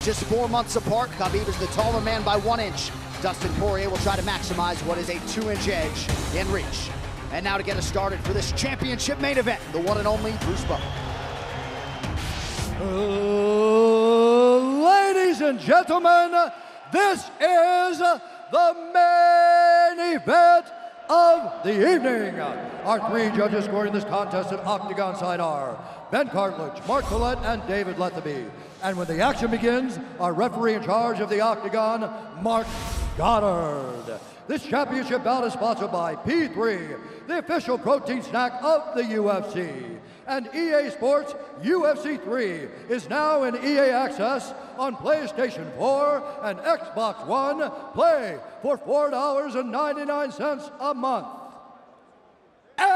Just 4 months apart, Khabib is the taller man by 1 inch. Dustin Poirier will try to maximize what is a 2-inch edge in reach. And now to get us started for this championship main event, the one and only Bruce Buffer. Ladies and gentlemen, this is the main event of the evening. Our 3 judges scoring this contest at octagon side are Ben Cartledge, Mark Collette, and David Lethaby. And when the action begins, our referee in charge of the octagon, Mark Goddard. This championship bout is sponsored by P3, the official protein snack of the UFC. And EA Sports UFC 3 is now in EA Access on PlayStation 4 and Xbox One. Play for $4.99 a month. And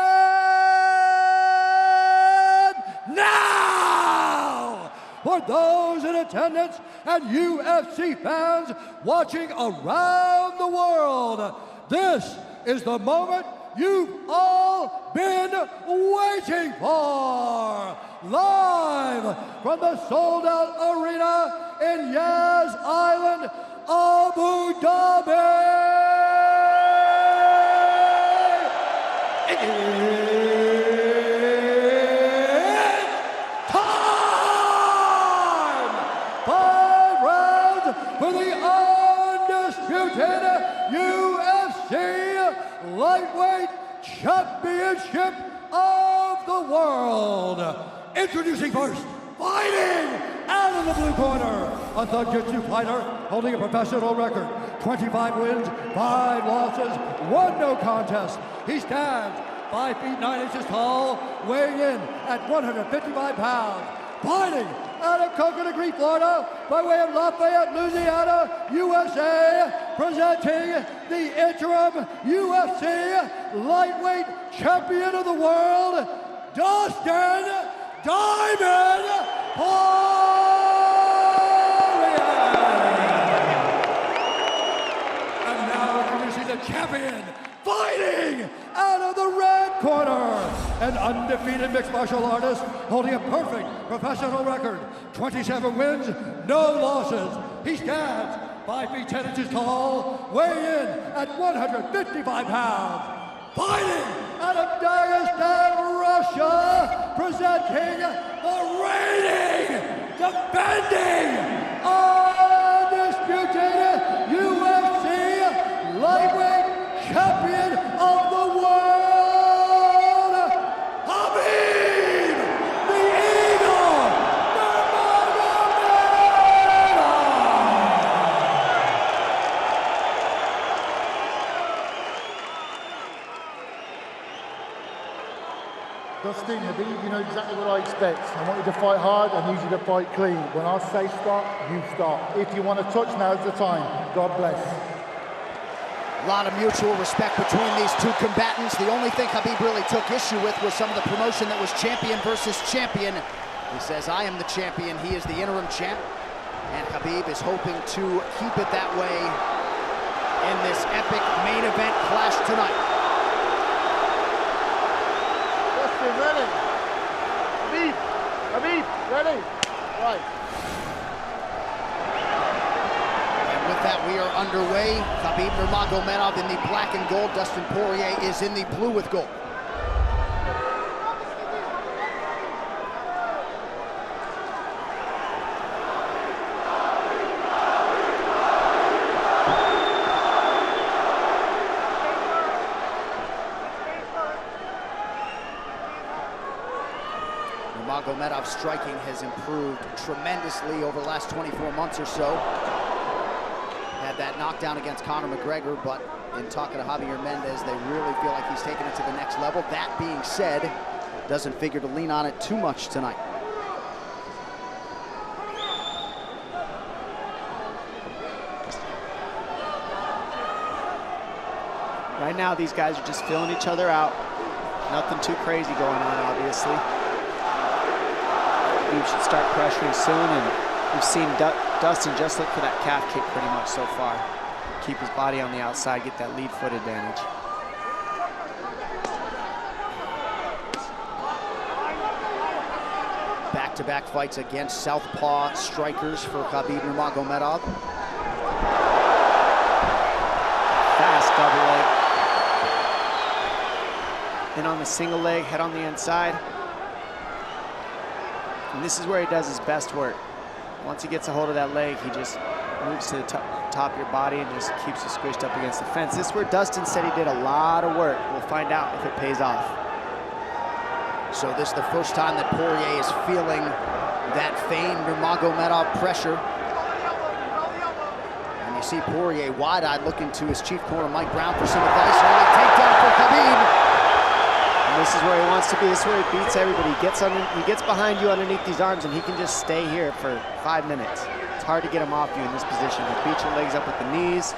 now, for those in attendance and UFC fans watching around the world, this is the moment you've all been waiting for. Live from the sold-out arena in Yas Island, Abu Dhabi. It's time! 5 rounds for the undisputed UFC Lightweight Championship of the World. Introducing first, fighting out of the blue corner, a Thug-Jitsu fighter holding a professional record, 25 wins, 5 losses, 1 no contest. He stands 5 feet 9 inches tall, weighing in at 155 pounds. Fighting out of Coconut Creek, Florida, by way of Lafayette, Louisiana, USA, presenting the interim UFC Lightweight Champion of the World, Dustin Diamond Poirier. And now introducing the champion, fighting out of the red corner, an undefeated mixed martial artist holding a perfect professional record, 27 wins, no losses. He stands 5 feet 10 inches tall, weighing in at 155 pounds. Fighting out of Dagestan, Russia, presenting the reigning, defending, undisputed UFC Lightweight Champion of the world, Khabib, the Eagle, Dustin, Khabib, you know exactly what I expect. I want you to fight hard and use you to fight clean. When I say stop, you stop. If you want to touch, now's the time. God bless. A lot of mutual respect between these 2 combatants. The only thing Khabib really took issue with was some of the promotion that was champion versus champion. He says, I am the champion, he is the interim champ. And Khabib is hoping to keep it that way in this epic main event clash tonight. Dustin, ready? Khabib, ready? Right. With that, we are underway. Khabib Nurmagomedov in the black and gold. Dustin Poirier is in the blue with gold. Nurmagomedov's striking has improved tremendously over the last 24 months or so. Had that knockdown against Conor McGregor, but in talking to Javier Mendez, they really feel like he's taken it to the next level. That being said, doesn't figure to lean on it too much tonight. Right now, these guys are just filling each other out. Nothing too crazy going on, obviously. We should start pressuring soon, and we've seen Dustin just look for that calf kick pretty much so far. Keep his body on the outside, get that lead foot advantage. back-to-back fights against southpaw strikers for Khabib Nurmagomedov. Fast double leg. Then on the single leg, head on the inside. And this is where he does his best work. Once he gets a hold of that leg, he just moves to the top of your body and just keeps you squished up against the fence. This is where Dustin said he did a lot of work. We'll find out if it pays off. So this is the first time that Poirier is feeling that famed Nurmagomedov pressure. And you see Poirier wide-eyed looking to his chief corner, Mike Brown, for some advice. Early takedown for Khabib. And this is where he wants to be. This is where he beats everybody. He gets behind you underneath these arms, and he can just stay here for 5 minutes. It's hard to get him off you in this position. He'll beat your legs up with the knees,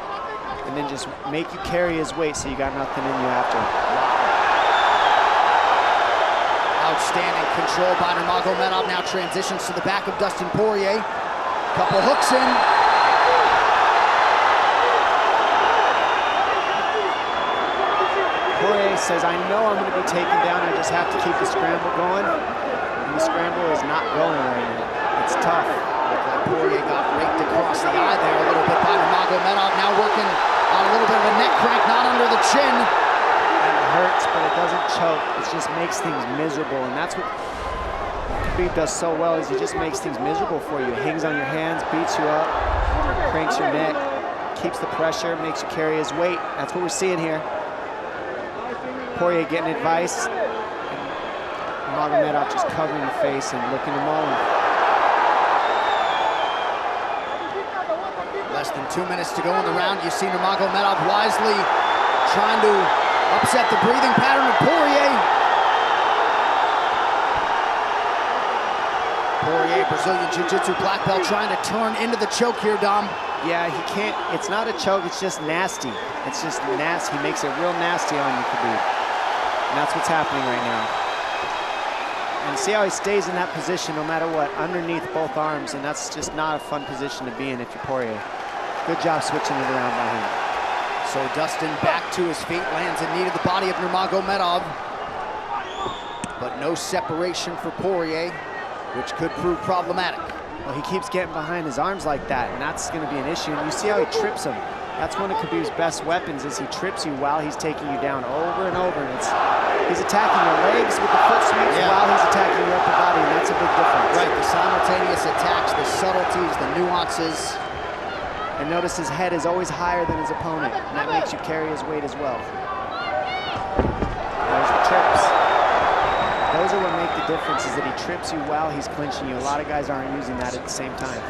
and then just make you carry his weight so you got nothing in you after. Outstanding control by Nurmagomedov. Now transitions to the back of Dustin Poirier. Couple hooks in. Poirier says, I know I'm going to be taken down. I just have to keep the scramble going. And the scramble is not going right now. It's tough. Looked like Poirier got raked across the eye there a little bit by Nurmagomedov. Now working on a little bit of a neck crank, not under the chin. It hurts, but it doesn't choke. It just makes things miserable, and that's what Khabib does so well, is he just makes things miserable for you. Hangs on your hands, beats you up, cranks your neck, keeps the pressure, makes you carry his weight. That's what we're seeing here. Poirier getting advice, and Nurmagomedov just covering the face and looking to maul him. Less than 2 minutes to go in the round. You see Nurmagomedov wisely trying to upset the breathing pattern of Poirier. Poirier, Brazilian Jiu-Jitsu black belt, trying to turn into the choke here, Dom. Yeah, he can't. It's not a choke, it's just nasty. It's just nasty. He makes it real nasty on you, Khabib. And that's what's happening right now. And see how he stays in that position no matter what, underneath both arms, and that's just not a fun position to be in if you're Poirier. Good job switching it around by him. So Dustin back to his feet, lands a knee to the body of Nurmagomedov. But no separation for Poirier, which could prove problematic. Well, he keeps getting behind his arms like that, and that's going to be an issue. And you see how he trips him. That's one of Khabib's best weapons, is he trips you while he's taking you down over and over. And he's attacking your legs with the foot sweeps while he's attacking your upper body, and that's a big difference. Right, the simultaneous attacks, the subtleties, the nuances. And notice his head is always higher than his opponent, and that makes you carry his weight as well. There's the trips. Those are what make the difference, is that he trips you while he's clinching you. A lot of guys aren't using that at the same time.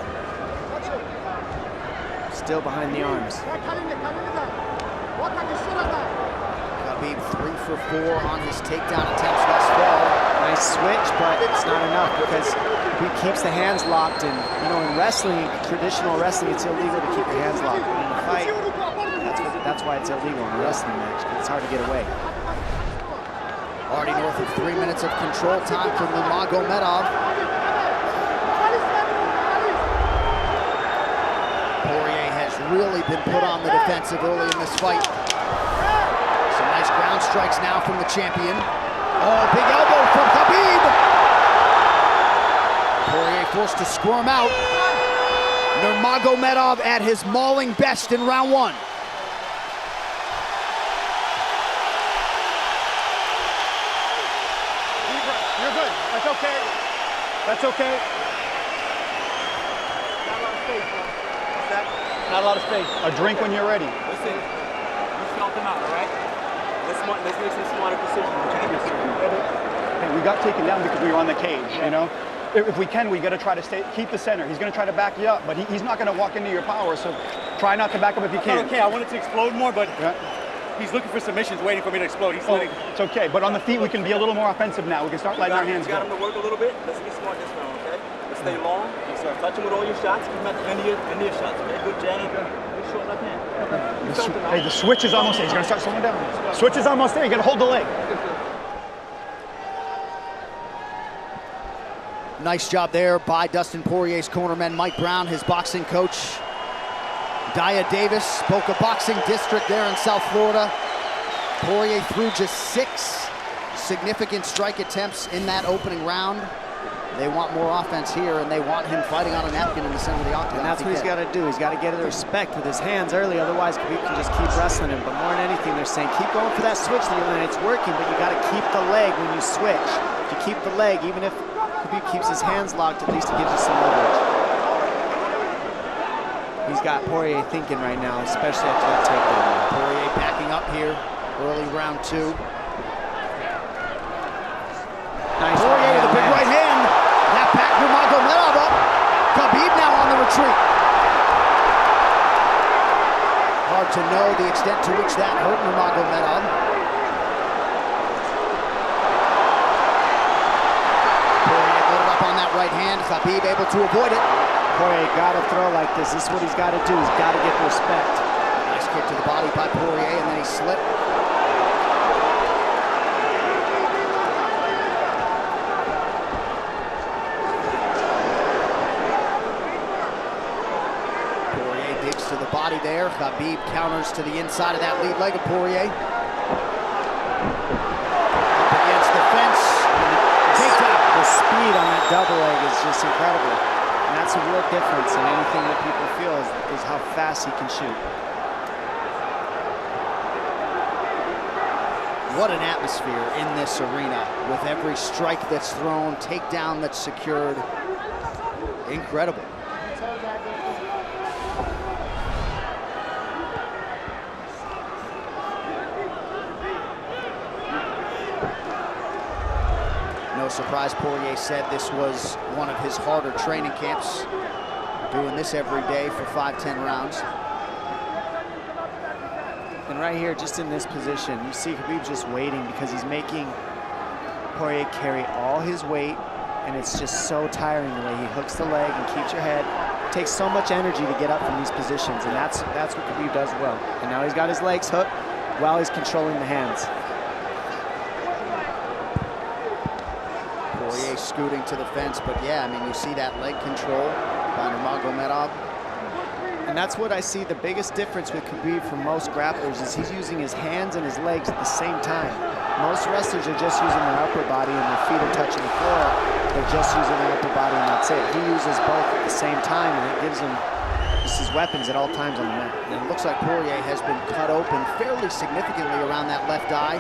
Still behind the arms. Khabib 3 for 4 on his takedown attempts thus far. Nice switch, but it's not enough because he keeps the hands locked. And you know, in wrestling, traditional wrestling, it's illegal to keep your hands locked. But in a fight, that's why it's illegal in a wrestling match. It's hard to get away. Already north of 3 minutes of control time for Nurmagomedov. Poirier has really been put on the defensive early in this fight. Some nice ground strikes now from the champion. Oh, big elbow from Khabib. Poirier forced to squirm out. Nurmagomedov at his mauling best in round 1. You're good. That's okay. That's okay. Not a lot of space, bro. What's that? Not a lot of space. A drink when you're ready. Listen, you felt them out, all right? Let's make some smarter decisions. Hey, we got taken down because we were on the cage, you know? If we can, we got to try to keep the center. He's going to try to back you up, but he's not going to walk into your power, so try not to back up if you can. Okay, I wanted to explode more, but he's looking for submissions, waiting for me to explode. It's okay, but on the feet, we can be a little more offensive now. We can start letting our hands go. You got him to work a little bit. Let's be smart this round, okay? Let's stay long. Touch him with all your shots. Keep him at the end of your shots, okay? Good jab. Good short left hand. Hey, the switch is almost there. He's going to start slowing down. Switch is almost there. You got to hold the leg. Nice job there by Dustin Poirier's cornerman, Mike Brown, his boxing coach. Dia Davis, Boca Boxing District there in South Florida. Poirier threw just 6 significant strike attempts in that opening round. They want more offense here, and they want him fighting on a napkin in the center of the octagon. And that's what he's got to do. He's got to get the respect with his hands early, otherwise Khabib can just keep wrestling him. But more than anything, they're saying keep going for that switch, and it's working, but you got to keep the leg when you switch. If you keep the leg, even if Khabib keeps his hands locked, at least it gives you some leverage. He's got Poirier thinking right now, especially after that takedown. Poirier backing up here, early round 2. Nice Poirier with a big right hand. That back Nurmagomedov up. Khabib now on the retreat. Hard to know the extent to which that hurt Nurmagomedov. Poirier loaded up on that right hand. Khabib able to avoid it. Poirier got to throw like this. This is what he's got to do. He's got to get the respect. Nice kick to the body by Poirier, and then he slipped. Poirier digs to the body there. Khabib counters to the inside of that lead leg of Poirier. Up against the fence. Takedown. The speed on that double leg is just incredible. And that's a real difference in anything that people feel is how fast he can shoot. What an atmosphere in this arena with every strike that's thrown, takedown that's secured. Incredible. No surprise, Poirier said this was one of his harder training camps. Doing this every day for 5-10 rounds. And right here, just in this position, you see Khabib just waiting because he's making Poirier carry all his weight, and it's just so tiring the way he hooks the leg and keeps your head. It takes so much energy to get up from these positions, and that's what Khabib does well. And now he's got his legs hooked while he's controlling the hands. Poirier scooting to the fence, but yeah, I mean, you see that leg control by Nurmagomedov. And that's what I see the biggest difference with Khabib from most grapplers is he's using his hands and his legs at the same time. Most wrestlers are just using their upper body and their feet are touching the floor. They're just using their upper body and that's it. He uses both at the same time, and it gives him just his weapons at all times on the mat. And it looks like Poirier has been cut open fairly significantly around that left eye.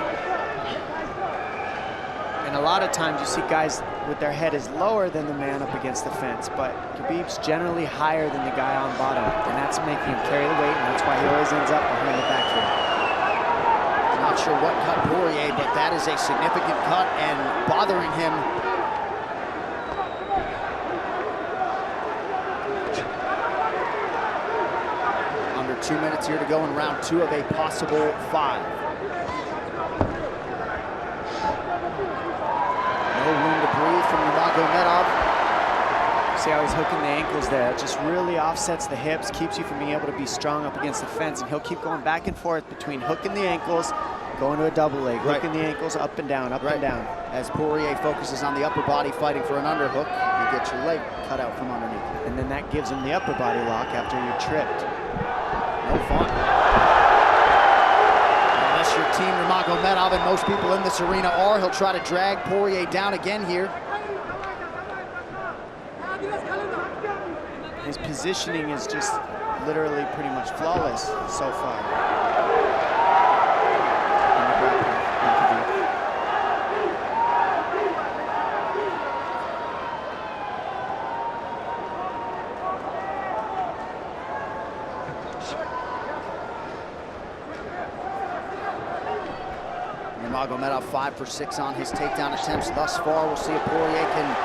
And a lot of times you see guys with their head is lower than the man up against the fence, but Khabib's generally higher than the guy on bottom, and that's making him carry the weight, and that's why he always ends up behind the back here. Not sure what cut Poirier, but that is a significant cut and bothering him. Under 2 minutes here to go in round 2 of a possible 5. No room to breathe from Nurmagomedov. See how he's hooking the ankles there. It just really offsets the hips, keeps you from being able to be strong up against the fence, and he'll keep going back and forth between hooking the ankles, going to a double leg, hooking the ankles up and down, up and down. As Poirier focuses on the upper body fighting for an underhook, you get your leg cut out from underneath. And then that gives him the upper body lock after you're tripped. No fun. Unless you're Team Nurmagomedov, and most people in this arena are, he'll try to drag Poirier down again here. His positioning is just literally pretty much flawless so far. Nurmagomedov 5 for 6 on his takedown attempts thus far. We'll see if Poirier can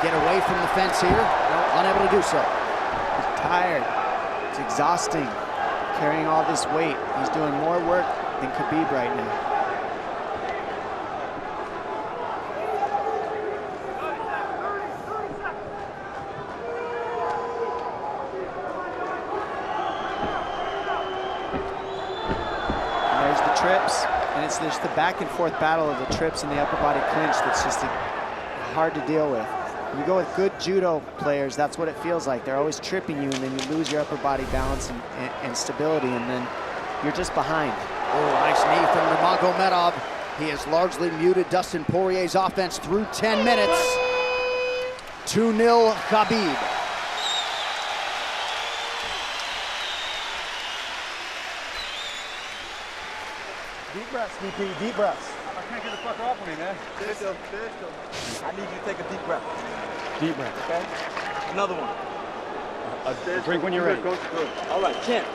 get away from the fence here. Unable to do so. He's tired. It's exhausting. Carrying all this weight. He's doing more work than Khabib right now. And there's the trips. And it's just the back and forth battle of the trips and the upper body clinch that's just hard to deal with. When you go with good judo players, that's what it feels like. They're always tripping you, and then you lose your upper body balance and stability, and then you're just behind. Oh, nice knee from Nurmagomedov. He has largely muted Dustin Poirier's offense through 10 minutes. 2-0 Khabib. Deep breaths, VP, deep breaths. I can't get the fucker off of me, man. Stand still. I need you to take a deep breath. Deep breath. Okay? Another one. A drink when you're ready. Good. All right, champ.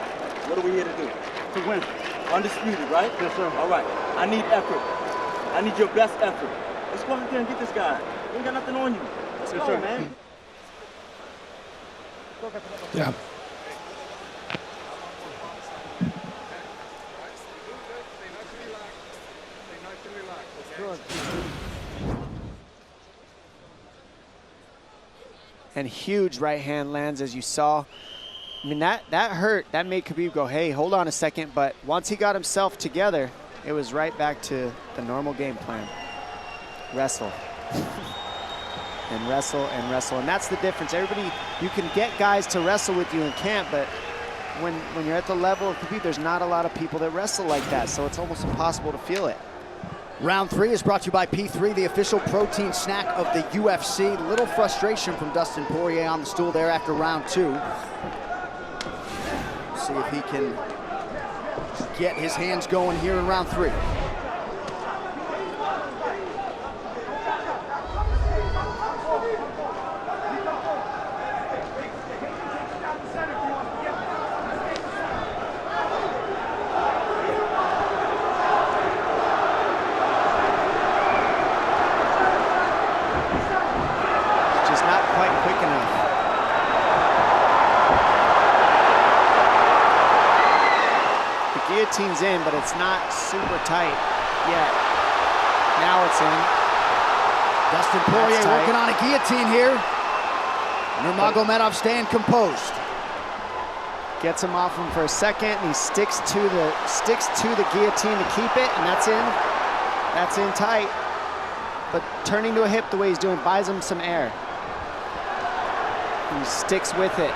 What are we here to do? To win. Undisputed, right? Yes, sir. All right. I need effort. I need your best effort. Let's go out there and get this guy. We ain't got nothing on you. Let's go, man. Yeah. And huge right hand lands, as you saw. I mean, that hurt. That made Khabib go, hey, hold on a second. But once he got himself together, it was right back to the normal game plan. Wrestle. And wrestle and wrestle. And that's the difference. Everybody, you can get guys to wrestle with you in camp, but when you're at the level of Khabib, there's not a lot of people that wrestle like that. So it's almost impossible to feel it. Round 3 is brought to you by P3, the official protein snack of the UFC. Little frustration from Dustin Poirier on the stool there after round 2. See if he can get his hands going here in round 3. Guillotine's in, but it's not super tight yet. Now it's in. Dustin Poirier working on a guillotine here. Nurmagomedov staying composed. Gets him off him for a second, and he sticks to the guillotine to keep it, and that's in. That's in tight. But turning to a hip the way he's doing buys him some air. He sticks with it.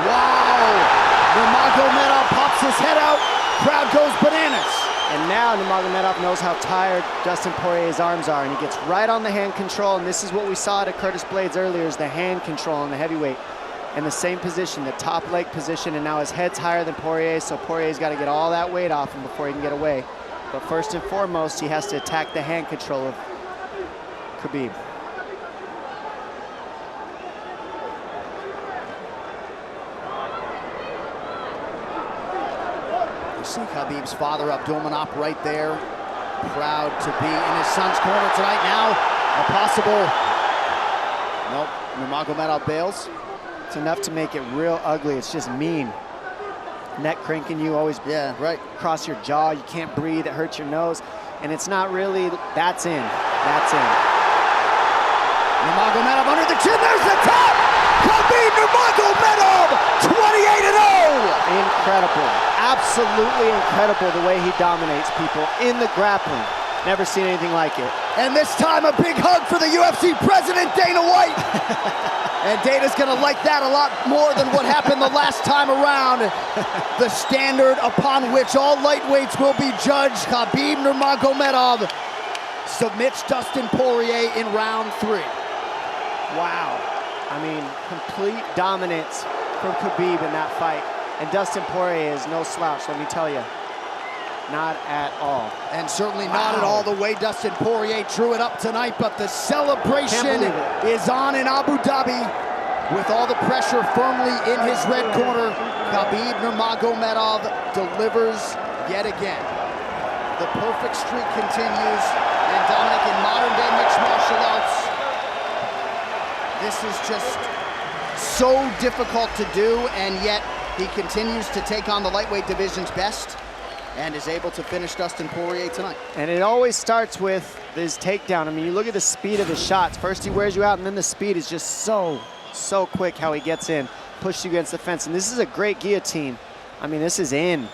Wow! Nurmagomedov pops his head out, crowd goes bananas. And now Nurmagomedov knows how tired Dustin Poirier's arms are, and he gets right on the hand control, and this is what we saw at Curtis Blades earlier, is the hand control on the heavyweight. In the same position, the top leg position, and now his head's higher than Poirier's, so Poirier's got to get all that weight off him before he can get away. But first and foremost, he has to attack the hand control of Khabib. You see Khabib's father, Abdulmanap, right there. Proud to be in his son's corner tonight. Now, a possible... Nope, Nurmagomedov bails. It's enough to make it real ugly. It's just mean. Neck cranking you, always cross your jaw. You can't breathe, it hurts your nose. And it's not really, that's in, that's in. Nurmagomedov under the chin, there's the top! Khabib Nurmagomedov, 28-0! Incredible, absolutely incredible the way he dominates people in the grappling. Never seen anything like it. And this time a big hug for the UFC president, Dana White. And Dana's gonna like that a lot more than what happened the last time around. The standard upon which all lightweights will be judged. Khabib Nurmagomedov submits Dustin Poirier in round 3. Wow. I mean, complete dominance from Khabib in that fight. And Dustin Poirier is no slouch, let me tell you. Not at all. And certainly not at all the way Dustin Poirier drew it up tonight, but the celebration is on in Abu Dhabi with all the pressure firmly in his red corner. Khabib Nurmagomedov delivers yet again. The perfect streak continues, and Dominic, in modern day mixed martial arts, this is just so difficult to do, and yet he continues to take on the lightweight division's best and is able to finish Dustin Poirier tonight. And it always starts with his takedown. I mean, you look at the speed of his shots. First he wears you out, and then the speed is just so quick how he gets in, pushes you against the fence. And this is a great guillotine. I mean, this is in.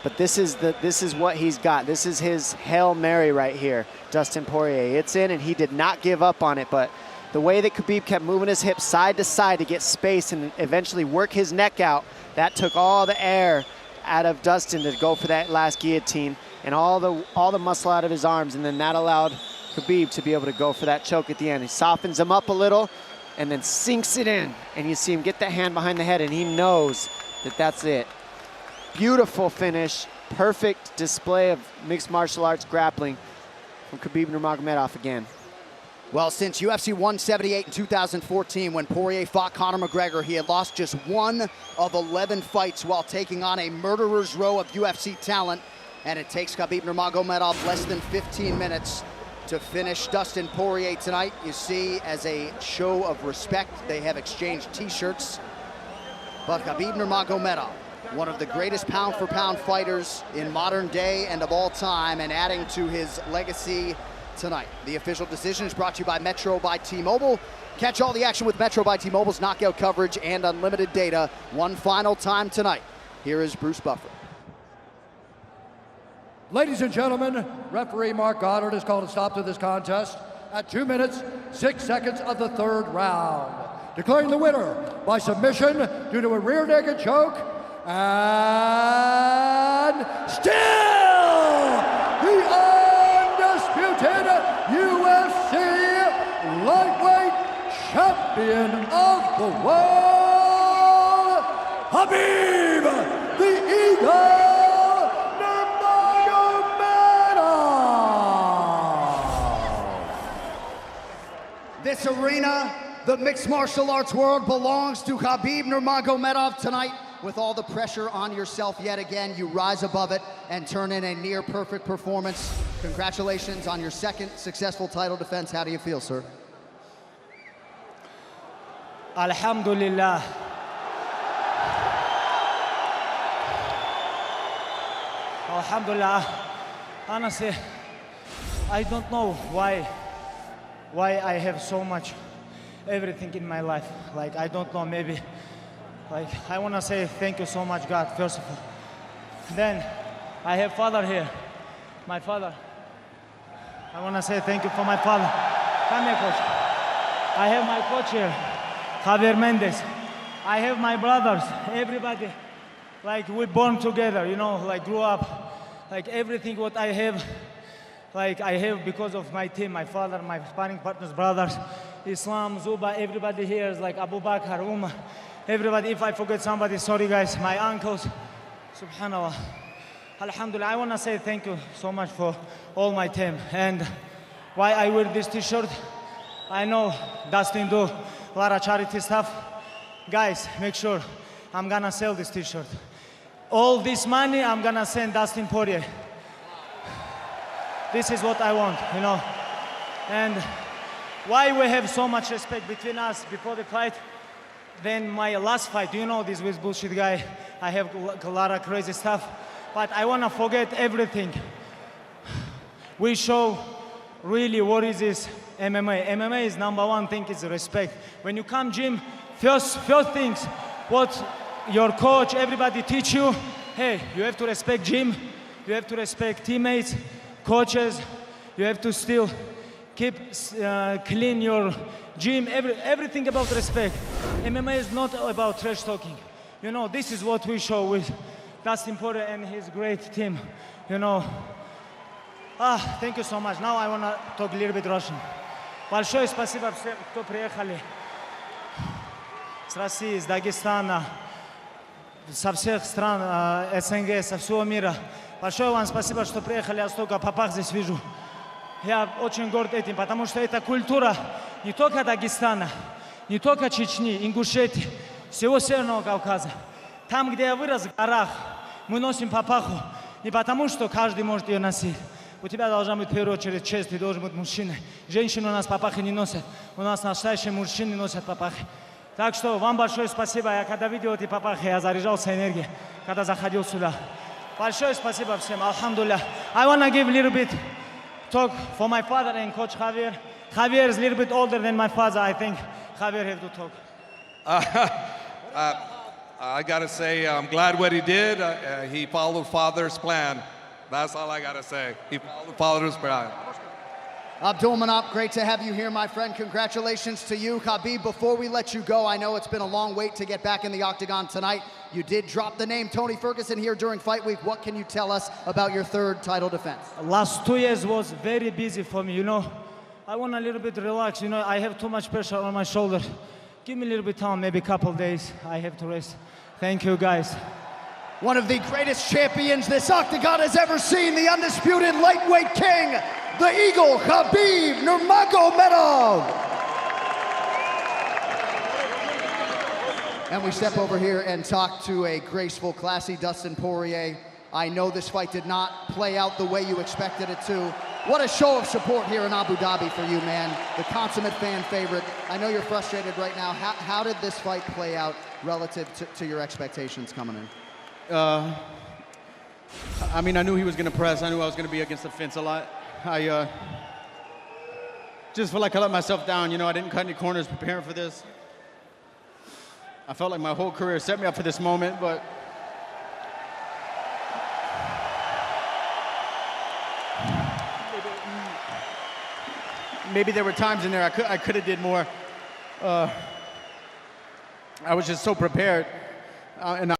But this is what he's got. This is his Hail Mary right here, Dustin Poirier. It's in, and he did not give up on it. But the way that Khabib kept moving his hips side to side to get space and eventually work his neck out, that took all the air out of Dustin to go for that last guillotine, and all the muscle out of his arms, and then that allowed Khabib to be able to go for that choke at the end. He softens him up a little and then sinks it in. And you see him get that hand behind the head, and he knows that that's it. Beautiful finish, perfect display of mixed martial arts grappling from Khabib Nurmagomedov again. Well, since UFC 178 in 2014, when Poirier fought Conor McGregor, he had lost just 1 of 11 fights while taking on a murderer's row of UFC talent. And it takes Khabib Nurmagomedov less than 15 minutes to finish Dustin Poirier tonight. You see, as a show of respect, they have exchanged t-shirts. But Khabib Nurmagomedov, one of the greatest pound-for-pound fighters in modern day and of all time, and adding to his legacy tonight. The official decision is brought to you by Metro by T-Mobile. Catch all the action with Metro by T-Mobile's knockout coverage and unlimited data one final time tonight. Here is Bruce Buffer. Ladies and gentlemen, referee Mark Goddard has called a stop to this contest at 2 minutes, 6 seconds of the 3rd round, declaring the winner by submission due to a rear naked choke, and still the undisputed UFC lightweight champion of the world, Khabib the Eagle Nurmagomedov. This arena, the mixed martial arts world, belongs to Khabib Nurmagomedov tonight. With all the pressure on yourself yet again, you rise above it and turn in a near perfect performance. Congratulations on your 2nd successful title defense. How do you feel, sir? Alhamdulillah. Alhamdulillah. Honestly, I don't know why I have so much everything in my life. Like, I don't know, maybe. Like, I want to say thank you so much, God, first of all. Then, I have father here, my father. I want to say thank you for my father. Come here, coach. I have my coach here, Javier Mendez. I have my brothers, everybody. Like, we born together, you know, like, grew up. Like, everything what I have, like, I have because of my team, my father, my sparring partners, brothers, Islam, Zuba, everybody here is like Abu Bakr, Umar. Everybody, if I forget somebody, sorry guys, my uncles, subhanallah. Alhamdulillah, I want to say thank you so much for all my team. And why I wear this t-shirt, I know Dustin do a lot of charity stuff. Guys, make sure I'm going to sell this t-shirt. All this money, I'm going to send Dustin Poirier. This is what I want, you know. And why we have so much respect between us before the fight. Then my last fight, you know this with bullshit guy, I have a lot of crazy stuff, but I want to forget everything. We show really what is this MMA. MMA is #1 thing is respect. When you come gym, first things, what your coach, everybody teach you, hey, you have to respect gym, you have to respect teammates, coaches, you have to still keep clean your gym, everything about respect. MMA is not about trash talking. You know, this is what we show with Dustin Poirier and his great team. You know, thank you so much. Now I want to talk a little bit Russian. Большое спасибо всем, кто приехали с России, из Дагестана, со всех стран СНГ, со всего мира. Большое вам спасибо, что приехали. Я столько попах здесь вижу. Я очень горд этим, потому что это культура не только Дагестана, не только Чечни, Ингушетии, всего Северного Кавказа. Там, где я вырос, в горах, мы носим папаху не потому, что каждый может ее носить. У тебя должна быть в первую очередь честь, ты должен быть мужчиной. Женщины у нас папахи не носят, у нас настоящие мужчины носят папахи. Так что вам большое спасибо. Я когда видел эти папахи, я заряжался энергией, когда заходил сюда. Большое спасибо всем, алхамдулилля. I want to give a little bit talk for my father and coach Javier. Javier is a little bit older than my father. I think Javier have to talk. I got to say, I'm glad what he did. He followed father's plan. That's all I got to say. He followed father's plan. Nurmagomedov, great to have you here, my friend. Congratulations to you. Khabib, before we let you go, I know it's been a long wait to get back in the octagon tonight. You did drop the name Tony Ferguson here during fight week. What can you tell us about your third title defense? Last 2 years was very busy for me, you know. I want a little bit relax, you know. I have too much pressure on my shoulder. Give me a little bit of time, maybe a couple days. I have to rest. Thank you, guys. One of the greatest champions this octagon has ever seen, the undisputed lightweight king, the Eagle, Khabib Nurmagomedov. And we step over here and talk to a graceful, classy Dustin Poirier. I know this fight did not play out the way you expected it to. What a show of support here in Abu Dhabi for you, man. The consummate fan favorite. I know you're frustrated right now. How did this fight play out relative to your expectations coming in? I mean, I knew he was going to press. I knew I was going to be against the fence a lot. I just feel like I let myself down. You know, I didn't cut any corners preparing for this. I felt like my whole career set me up for this moment, but maybe there were times in there I could have did more. I was just so prepared, and